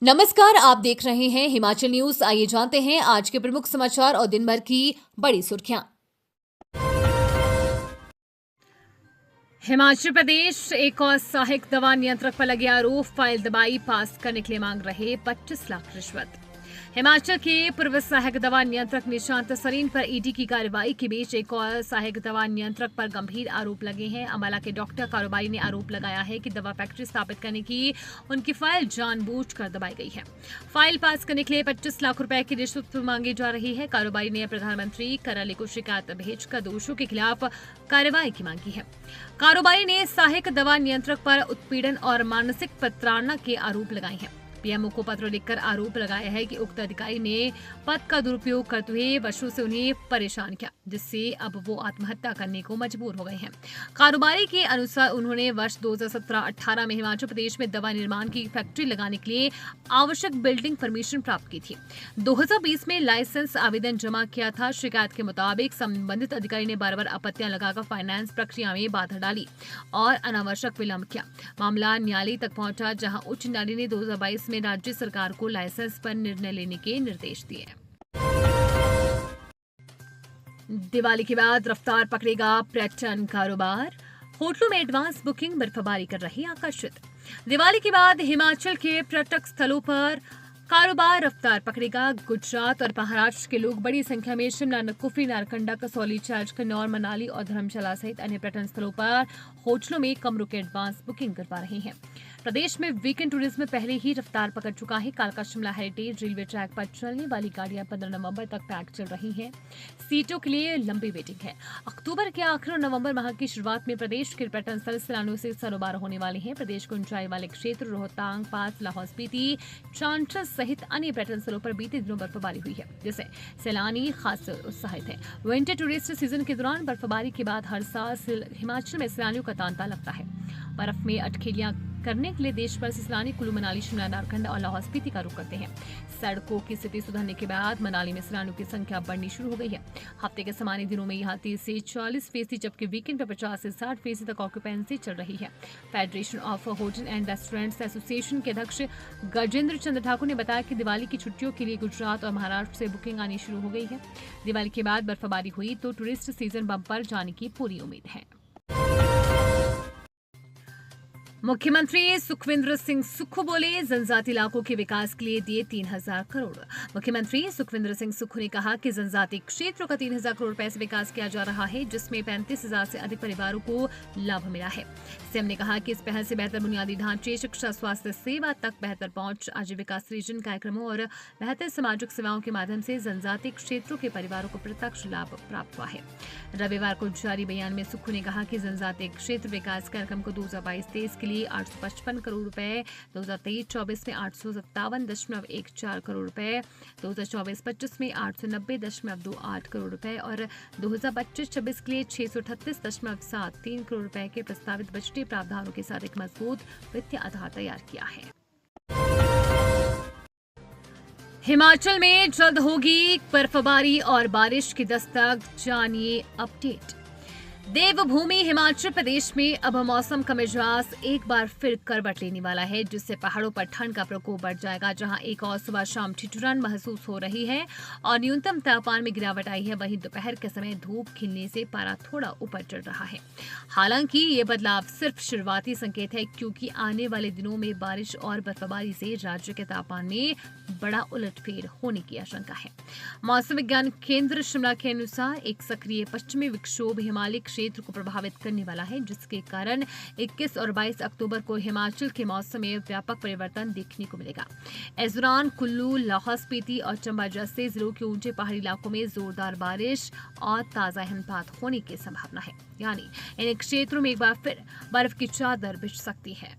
नमस्कार, आप देख रहे हैं हिमाचल न्यूज। आइए जानते हैं आज के प्रमुख समाचार और दिन भर की बड़ी सुर्खियां। हिमाचल प्रदेश एक और सहायक दवा नियंत्रक पर लगे आरोप, फाइल दबाई, पास करने के लिए मांग रहे 25 लाख रिश्वत। हिमाचल के पूर्व सहायक दवा नियंत्रक निशांत सरीन पर ईडी की कार्रवाई के बीच एक और सहायक दवा नियंत्रक पर गंभीर आरोप लगे हैं। अम्बाला के डॉक्टर कारोबारी ने आरोप लगाया है कि दवा फैक्ट्री स्थापित करने की उनकी फाइल जानबूझकर दबाई गई है। फाइल पास करने के लिए 25 लाख रुपए की रिश्वत मांगी जा रही है। कारोबारी ने प्रधानमंत्री कार्यालय को शिकायत भेजकर दोषियों के खिलाफ कार्रवाई की मांग की है। कारोबारी ने सहायक दवा नियंत्रक पर उत्पीड़न और मानसिक प्रताड़ना के आरोप लगाए हैं। पीएमओ को पत्र लिखकर आरोप लगाया है कि उक्त अधिकारी ने पद का दुरुपयोग करते हुए वर्षों से उन्हें परेशान किया, जिससे अब वो आत्महत्या करने को मजबूर हो गए हैं। कारोबारी के अनुसार उन्होंने वर्ष 2017-18 में हिमाचल प्रदेश में दवा निर्माण की फैक्ट्री लगाने के लिए आवश्यक बिल्डिंग परमिशन प्राप्त की थी। 2020 में लाइसेंस आवेदन जमा किया था। शिकायत के मुताबिक संबंधित अधिकारी ने बार बार आपत्तियां लगाकर फाइनेंस प्रक्रिया में बाधा डाली और अनावश्यक विलंब किया। मामला न्यायालय तक पहुंचा, जहां उच्च न्यायालय ने 2022 में राज्य सरकार को लाइसेंस पर निर्णय लेने के निर्देश दिए। दिवाली के बाद रफ्तार पकड़ेगा पर्यटन कारोबार, होटलों में एडवांस बुकिंग बर्फबारी कर रही आकर्षित। दिवाली के बाद हिमाचल के पर्यटक स्थलों पर कारोबार रफ्तार पकड़ेगा। गुजरात और महाराष्ट्र के लोग बड़ी संख्या में शिमला, कुफरी, नारकंडा, कसौली, चर्च, किन्नौर, मनाली और धर्मशाला सहित अन्य पर्यटन स्थलों पर होटलों में कमरों के एडवांस बुकिंग करवा रहे हैं। प्रदेश में वीकेंड टूरिज्म पहले ही रफ्तार पकड़ चुका है। कालका शिमला हेरिटेज रेलवे ट्रैक पर चलने वाली गाड़ियां 15 नवंबर तक पैक चल रही हैं। सीटों के लिए लंबी वेटिंग है। अक्टूबर के आखिर और नवंबर माह की शुरुआत में प्रदेश के पर्यटन स्थल सैलानियों से सरोबार होने वाले हैं। प्रदेश के ऊंचाई वाले क्षेत्र रोहतांग पास, लाहौल स्पीति, चांचल सहित अन्य पर्यटन स्थलों पर बीते दिनों बर्फबारी हुई है, जिससे सैलानी खास उत्साहित है। विंटर टूरिस्ट सीजन के दौरान बर्फबारी के बाद हर साल हिमाचल में सैलानियों का तांता लगता है। बर्फ में अटखेलियां करने के लिए देश भर से सैलानी कुल्लू, मनाली, शिमला, नारकंडा और लाहौल स्पीति का रुख करते हैं। सड़कों की स्थिति सुधरने के बाद मनाली में सैलानियों की संख्या बढ़नी शुरू हो गई है। हफ्ते के सामान्य दिनों में यहाँ 30 से 40%, जबकि वीकेंड पर 50 से 60% तक ऑक्यूपेंसी चल रही है। Federation of hotel and restaurants association के अध्यक्ष गजेंद्र चंद्र ठाकुर ने बताया कि दिवाली की छुट्टियों के लिए गुजरात और महाराष्ट्र से बुकिंग आनी शुरू हो गई है। दिवाली के बाद बर्फबारी हुई तो टूरिस्ट सीजन बम पर जाने की पूरी उम्मीद है। मुख्यमंत्री सुखविंदर सिंह सुक्खू बोले, जनजाति इलाकों के विकास के लिए दिए 3000 करोड़। मुख्यमंत्री सुखविंदर सिंह सुक्खू ने कहा कि जनजाति क्षेत्रों का 3000 करोड़ रुपए से विकास किया जा रहा है, जिसमें 35,000 से अधिक परिवारों को लाभ मिला है। सीएम ने कहा कि इस पहल से बेहतर बुनियादी ढांचे, शिक्षा, स्वास्थ्य सेवा तक बेहतर पहुंच, आजीविका सृजन कार्यक्रमों और बेहतर सामाजिक सेवाओं के माध्यम से जनजाति क्षेत्रों के परिवारों को प्रत्यक्ष लाभ प्राप्त हुआ है। रविवार को जारी बयान में सुक्खू ने कहा कि जनजातीय क्षेत्र विकास कार्यक्रम को 2022-23 के लिए 855 करोड़ रुपए, 2023-24 में 857.14 करोड़ रुपए, 2024-25 में 890.28 करोड़ रुपए और 2025-26 के लिए 638.73 करोड़ रुपए के प्रस्तावित बजटीय प्रावधानों के साथ एक मजबूत वित्तीय आधार तैयार किया है। हिमाचल में जल्द होगी बर्फबारी और बारिश की दस्तक, जानिए अपडेट। देवभूमि हिमाचल प्रदेश में अब मौसम का मिजाज एक बार फिर करवट लेने वाला है, जिससे पहाड़ों पर ठंड का प्रकोप बढ़ जाएगा। जहां एक और सुबह शाम ठिठुरन महसूस हो रही है और न्यूनतम तापमान में गिरावट आई है, वहीं दोपहर के समय धूप खिलने से पारा थोड़ा ऊपर चढ़ रहा है। हालांकि ये बदलाव सिर्फ शुरुआती संकेत है, क्योंकि आने वाले दिनों में बारिश और बर्फबारी से राज्य के तापमान में बड़ा उलटफेर होने की आशंका है। मौसम विज्ञान केंद्र शिमला के अनुसार एक सक्रिय पश्चिमी विक्षोभ हिमालय क्षेत्र को प्रभावित करने वाला है, जिसके कारण 21 और 22 अक्टूबर को हिमाचल के मौसम में व्यापक परिवर्तन देखने को मिलेगा। इस दौरान कुल्लू, लाहौल स्पीति और चंबा जैसे जिलों के ऊंचे पहाड़ी इलाकों में जोरदार बारिश और ताजा हिमपात होने की संभावना है, यानी इन क्षेत्रों में एक बार फिर बर्फ की चादर बिछ सकती है।